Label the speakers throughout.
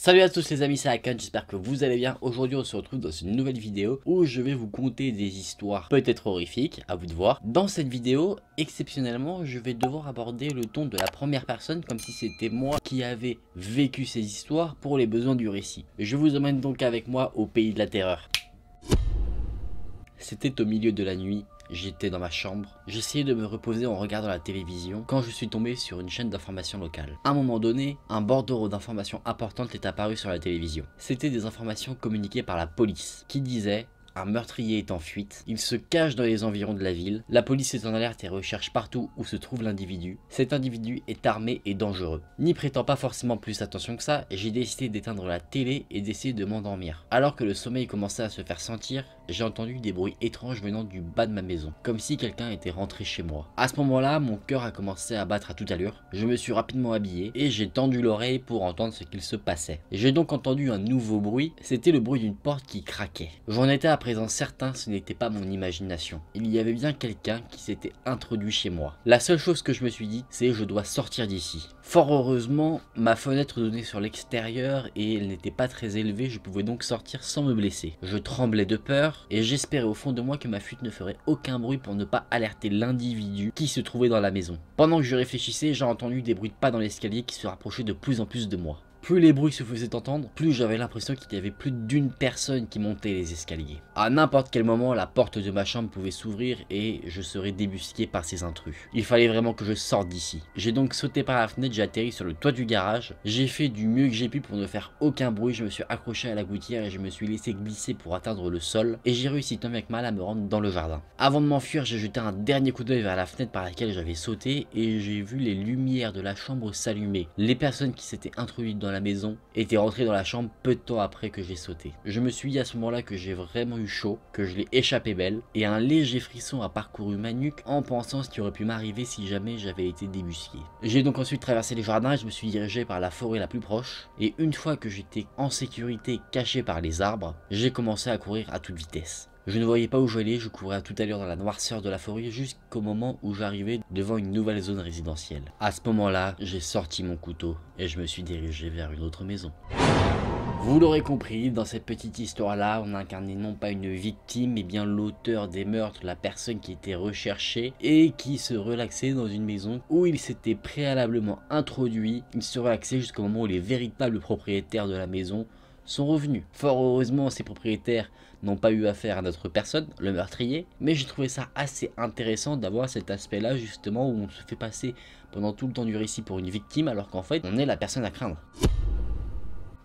Speaker 1: Salut à tous les amis, c'est Hakan, j'espère que vous allez bien. Aujourd'hui on se retrouve dans une nouvelle vidéo où je vais vous conter des histoires peut-être horrifiques, à vous de voir. Dans cette vidéo, exceptionnellement, je vais devoir aborder le ton de la première personne comme si c'était moi qui avais vécu ces histoires pour les besoins du récit. Je vous emmène donc avec moi au pays de la terreur. C'était au milieu de la nuit. J'étais dans ma chambre, j'essayais de me reposer en regardant la télévision quand je suis tombé sur une chaîne d'information locale. À un moment donné, un bordereau d'informations importantes est apparu sur la télévision. C'était des informations communiquées par la police qui disaient: un meurtrier est en fuite, il se cache dans les environs de la ville, la police est en alerte et recherche partout où se trouve l'individu. Cet individu est armé et dangereux. N'y prêtant pas forcément plus attention que ça, j'ai décidé d'éteindre la télé et d'essayer de m'endormir. Alors que le sommeil commençait à se faire sentir, j'ai entendu des bruits étranges venant du bas de ma maison, comme si quelqu'un était rentré chez moi. À ce moment-là, mon cœur a commencé à battre à toute allure, je me suis rapidement habillé et j'ai tendu l'oreille pour entendre ce qu'il se passait. J'ai donc entendu un nouveau bruit, c'était le bruit d'une porte qui craquait. J'en étais à présent certain, ce n'était pas mon imagination. Il y avait bien quelqu'un qui s'était introduit chez moi. La seule chose que je me suis dit, c'est: je dois sortir d'ici. Fort heureusement, ma fenêtre donnait sur l'extérieur et elle n'était pas très élevée, je pouvais donc sortir sans me blesser. Je tremblais de peur et j'espérais au fond de moi que ma fuite ne ferait aucun bruit pour ne pas alerter l'individu qui se trouvait dans la maison. Pendant que je réfléchissais, j'ai entendu des bruits de pas dans l'escalier qui se rapprochaient de plus en plus de moi. Plus les bruits se faisaient entendre, plus j'avais l'impression qu'il y avait plus d'une personne qui montait les escaliers. À n'importe quel moment, la porte de ma chambre pouvait s'ouvrir et je serais débusqué par ces intrus. Il fallait vraiment que je sorte d'ici. J'ai donc sauté par la fenêtre, j'ai atterri sur le toit du garage. J'ai fait du mieux que j'ai pu pour ne faire aucun bruit. Je me suis accroché à la gouttière et je me suis laissé glisser pour atteindre le sol. Et j'ai réussi tant bien que mal à me rendre dans le jardin. Avant de m'enfuir, j'ai jeté un dernier coup d'œil vers la fenêtre par laquelle j'avais sauté et j'ai vu les lumières de la chambre s'allumer. Les personnes qui s'étaient introduites dans la maison étaient rentrées dans la chambre peu de temps après que j'ai sauté. Je me suis dit à ce moment là que j'ai vraiment eu chaud, que je l'ai échappé belle, et un léger frisson a parcouru ma nuque en pensant ce qui aurait pu m'arriver si jamais j'avais été débusqué. J'ai donc ensuite traversé les jardins et je me suis dirigé par la forêt la plus proche, et une fois que j'étais en sécurité caché par les arbres, j'ai commencé à courir à toute vitesse. Je ne voyais pas où j'allais, je courais à toute allure dans la noirceur de la forêt jusqu'au moment où j'arrivais devant une nouvelle zone résidentielle. À ce moment-là, j'ai sorti mon couteau et je me suis dirigé vers une autre maison. Vous l'aurez compris, dans cette petite histoire-là, on incarnait non pas une victime, mais bien l'auteur des meurtres, la personne qui était recherchée et qui se relaxait dans une maison où il s'était préalablement introduit. Il se relaxait jusqu'au moment où les véritables propriétaires de la maison sont revenus. Fort heureusement, ces propriétaires n'ont pas eu affaire à notre personne, le meurtrier, mais j'ai trouvé ça assez intéressant d'avoir cet aspect-là justement où on se fait passer pendant tout le temps du récit pour une victime alors qu'en fait on est la personne à craindre.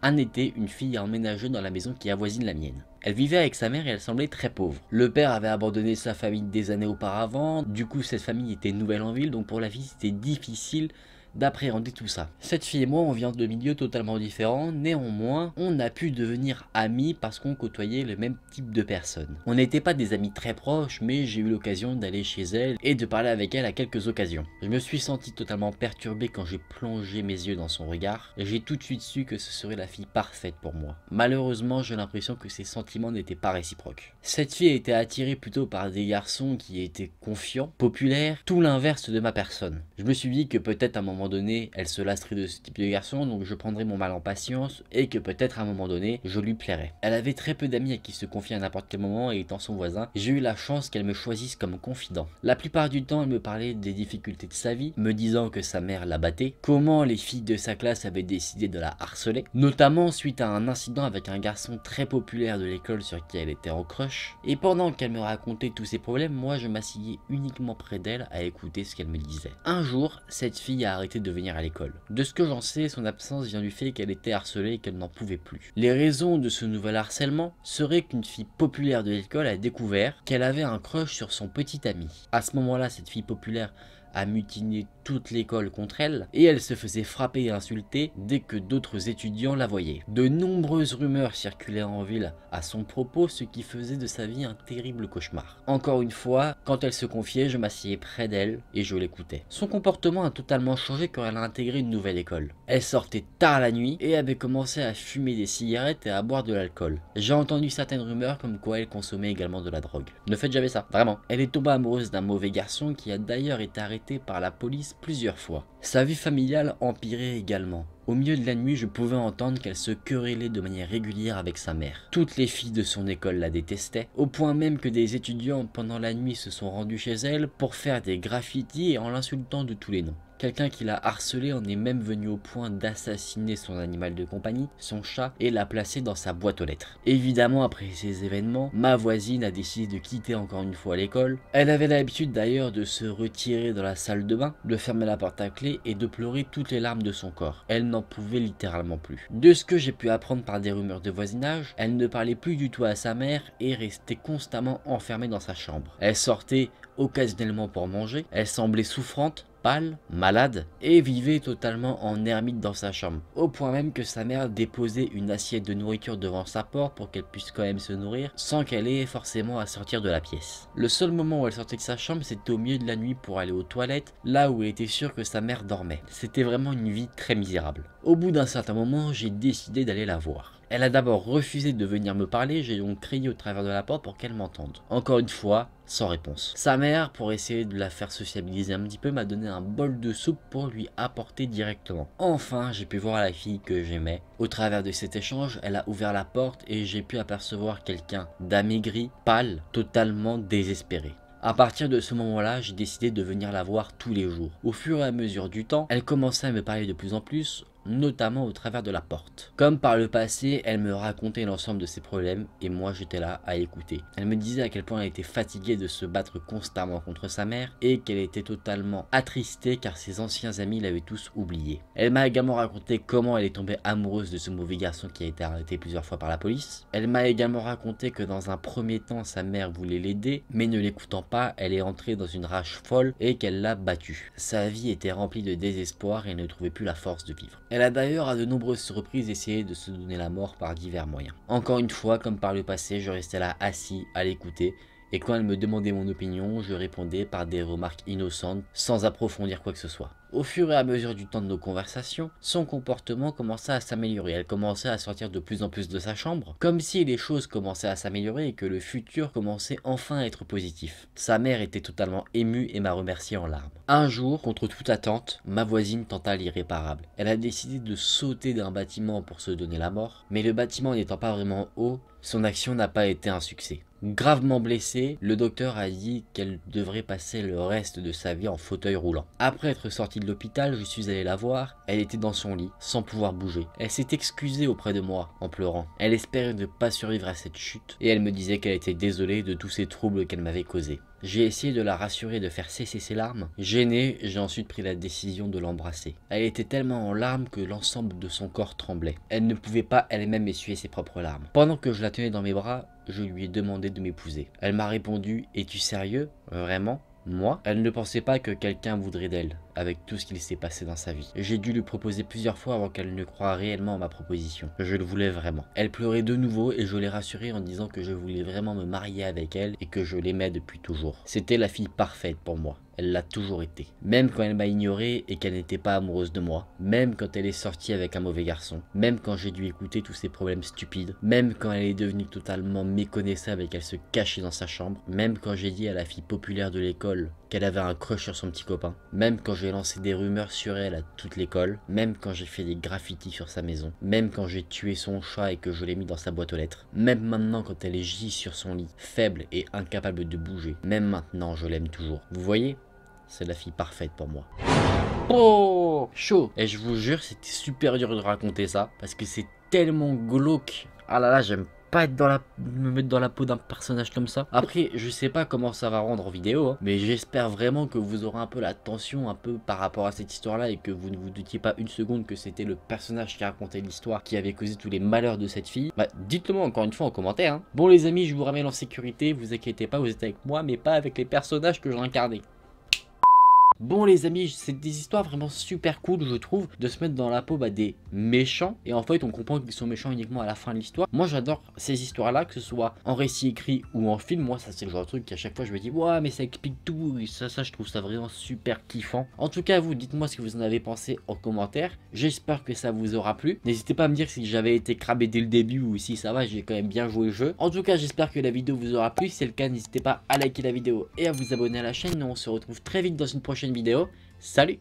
Speaker 1: Un été, une fille a emménagé dans la maison qui avoisine la mienne. Elle vivait avec sa mère et elle semblait très pauvre. Le père avait abandonné sa famille des années auparavant, du coup cette famille était nouvelle en ville, donc pour la fille c'était difficile d'appréhender tout ça. Cette fille et moi, on vient de milieux totalement différents, néanmoins, on a pu devenir amis parce qu'on côtoyait le même type de personnes. On n'était pas des amis très proches, mais j'ai eu l'occasion d'aller chez elle et de parler avec elle à quelques occasions. Je me suis senti totalement perturbé quand j'ai plongé mes yeux dans son regard, et j'ai tout de suite su que ce serait la fille parfaite pour moi. Malheureusement, j'ai l'impression que ses sentiments n'étaient pas réciproques. Cette fille était attirée plutôt par des garçons qui étaient confiants, populaires, tout l'inverse de ma personne. Je me suis dit que peut-être à un moment donné, elle se lasserait de ce type de garçon, donc je prendrais mon mal en patience et que peut-être à un moment donné, je lui plairais. Elle avait très peu d'amis à qui se confier à n'importe quel moment et étant son voisin, j'ai eu la chance qu'elle me choisisse comme confident. La plupart du temps, elle me parlait des difficultés de sa vie, me disant que sa mère la battait, comment les filles de sa classe avaient décidé de la harceler, notamment suite à un incident avec un garçon très populaire de l'école sur qui elle était en crush, et pendant qu'elle me racontait tous ses problèmes, moi je m'asseyais uniquement près d'elle à écouter ce qu'elle me disait. Un jour, cette fille a arrêté de venir à l'école. De ce que j'en sais, son absence vient du fait qu'elle était harcelée et qu'elle n'en pouvait plus. Les raisons de ce nouvel harcèlement seraient qu'une fille populaire de l'école a découvert qu'elle avait un crush sur son petit ami. À ce moment-là, cette fille populaire a mutiné toute l'école contre elle et elle se faisait frapper et insulter dès que d'autres étudiants la voyaient. De nombreuses rumeurs circulaient en ville à son propos, ce qui faisait de sa vie un terrible cauchemar. Encore une fois, quand elle se confiait, je m'asseyais près d'elle et je l'écoutais. Son comportement a totalement changé quand elle a intégré une nouvelle école. Elle sortait tard la nuit et avait commencé à fumer des cigarettes et à boire de l'alcool. J'ai entendu certaines rumeurs comme quoi elle consommait également de la drogue. Ne faites jamais ça, vraiment. Elle est tombée amoureuse d'un mauvais garçon qui a d'ailleurs été arrêté arrêté par la police plusieurs fois. Sa vie familiale empirait également. Au milieu de la nuit, je pouvais entendre qu'elle se querellait de manière régulière avec sa mère. Toutes les filles de son école la détestaient, au point même que des étudiants pendant la nuit se sont rendus chez elle pour faire des graffitis en l'insultant de tous les noms. Quelqu'un qui l'a harcelé en est même venu au point d'assassiner son animal de compagnie, son chat, et l'a placé dans sa boîte aux lettres. Évidemment, après ces événements, ma voisine a décidé de quitter encore une fois l'école. Elle avait l'habitude d'ailleurs de se retirer dans la salle de bain, de fermer la porte à clé et de pleurer toutes les larmes de son corps. Elle n'en pouvait littéralement plus. De ce que j'ai pu apprendre par des rumeurs de voisinage, elle ne parlait plus du tout à sa mère et restait constamment enfermée dans sa chambre. Elle sortait occasionnellement pour manger, elle semblait souffrante, pâle, malade, et vivait totalement en ermite dans sa chambre, au point même que sa mère déposait une assiette de nourriture devant sa porte pour qu'elle puisse quand même se nourrir, sans qu'elle ait forcément à sortir de la pièce. Le seul moment où elle sortait de sa chambre, c'était au milieu de la nuit pour aller aux toilettes, là où elle était sûre que sa mère dormait. C'était vraiment une vie très misérable. Au bout d'un certain moment, j'ai décidé d'aller la voir. Elle a d'abord refusé de venir me parler, j'ai donc crié au travers de la porte pour qu'elle m'entende. Encore une fois, sans réponse. Sa mère, pour essayer de la faire sociabiliser un petit peu, m'a donné un bol de soupe pour lui apporter directement. Enfin, j'ai pu voir la fille que j'aimais. Au travers de cet échange, elle a ouvert la porte et j'ai pu apercevoir quelqu'un d'amaigri, pâle, totalement désespéré. À partir de ce moment-là, j'ai décidé de venir la voir tous les jours. Au fur et à mesure du temps, elle commençait à me parler de plus en plus, notamment au travers de la porte. Comme par le passé, elle me racontait l'ensemble de ses problèmes et moi j'étais là à écouter. Elle me disait à quel point elle était fatiguée de se battre constamment contre sa mère et qu'elle était totalement attristée car ses anciens amis l'avaient tous oubliée. Elle m'a également raconté comment elle est tombée amoureuse de ce mauvais garçon qui a été arrêté plusieurs fois par la police. Elle m'a également raconté que dans un premier temps sa mère voulait l'aider mais ne l'écoutant pas, elle est entrée dans une rage folle et qu'elle l'a battu. Sa vie était remplie de désespoir et elle ne trouvait plus la force de vivre. Elle a d'ailleurs à de nombreuses reprises essayé de se donner la mort par divers moyens. Encore une fois, comme par le passé, je restais là assis à l'écouter et quand elle me demandait mon opinion, je répondais par des remarques innocentes sans approfondir quoi que ce soit. Au fur et à mesure du temps de nos conversations, son comportement commençait à s'améliorer. Elle commençait à sortir de plus en plus de sa chambre, comme si les choses commençaient à s'améliorer et que le futur commençait enfin à être positif. Sa mère était totalement émue et m'a remercié en larmes. Un jour, contre toute attente, ma voisine tenta l'irréparable. Elle a décidé de sauter d'un bâtiment pour se donner la mort, mais le bâtiment n'étant pas vraiment haut, son action n'a pas été un succès. Gravement blessée, le docteur a dit qu'elle devrait passer le reste de sa vie en fauteuil roulant. Après être sortie de l'hôpital, je suis allé la voir. Elle était dans son lit, sans pouvoir bouger. Elle s'est excusée auprès de moi, en pleurant. Elle espérait ne pas survivre à cette chute, et elle me disait qu'elle était désolée de tous ces troubles qu'elle m'avait causés. J'ai essayé de la rassurer, de faire cesser ses larmes. Gêné, j'ai ensuite pris la décision de l'embrasser. Elle était tellement en larmes que l'ensemble de son corps tremblait. Elle ne pouvait pas elle-même essuyer ses propres larmes. Pendant que je la tenais dans mes bras, je lui ai demandé de m'épouser. Elle m'a répondu « Es-tu sérieux? Vraiment ?» Moi, elle ne pensait pas que quelqu'un voudrait d'elle, avec tout ce qu'il s'est passé dans sa vie. J'ai dû lui proposer plusieurs fois avant qu'elle ne croie réellement à ma proposition. Je le voulais vraiment. Elle pleurait de nouveau et je l'ai rassurée en disant que je voulais vraiment me marier avec elle et que je l'aimais depuis toujours. C'était la fille parfaite pour moi. Elle l'a toujours été. Même quand elle m'a ignoré et qu'elle n'était pas amoureuse de moi, même quand elle est sortie avec un mauvais garçon, même quand j'ai dû écouter tous ses problèmes stupides, même quand elle est devenue totalement méconnaissable et qu'elle se cachait dans sa chambre, même quand j'ai dit à la fille populaire de l'école qu'elle avait un crush sur son petit copain, même quand j'ai lancé des rumeurs sur elle à toute l'école, même quand j'ai fait des graffitis sur sa maison, même quand j'ai tué son chat et que je l'ai mis dans sa boîte aux lettres, même maintenant quand elle est gît sur son lit, faible et incapable de bouger, même maintenant je l'aime toujours. Vous voyez ? C'est la fille parfaite pour moi. Oh, chaud. Et je vous jure, c'était super dur de raconter ça parce que c'est tellement glauque. Ah là là, j'aime pas être me mettre dans la peau d'un personnage comme ça. Après, je sais pas comment ça va rendre en vidéo, hein, mais j'espère vraiment que vous aurez un peu la tension un peu par rapport à cette histoire-là et que vous ne vous doutiez pas une seconde que c'était le personnage qui racontait l'histoire qui avait causé tous les malheurs de cette fille. Bah, dites-le moi encore une fois en commentaire. Hein. Bon les amis, je vous ramène en sécurité, vous inquiétez pas, vous êtes avec moi, mais pas avec les personnages que je incarnais. Bon les amis, c'est des histoires vraiment super cool je trouve, de se mettre dans la peau des méchants, et en fait on comprend qu'ils sont méchants uniquement à la fin de l'histoire. Moi j'adore ces histoires là, que ce soit en récit écrit ou en film. Moi ça c'est le genre de truc qu'à chaque fois je me dis ouais mais ça explique tout, et ça je trouve ça vraiment super kiffant. En tout cas vous, dites-moi ce que vous en avez pensé en commentaire, j'espère que ça vous aura plu. N'hésitez pas à me dire si j'avais été crabé dès le début ou si ça va, j'ai quand même bien joué le jeu. En tout cas j'espère que la vidéo vous aura plu, si c'est le cas n'hésitez pas à liker la vidéo et à vous abonner à la chaîne. On se retrouve très vite dans une prochaine prochaine vidéo. Salut!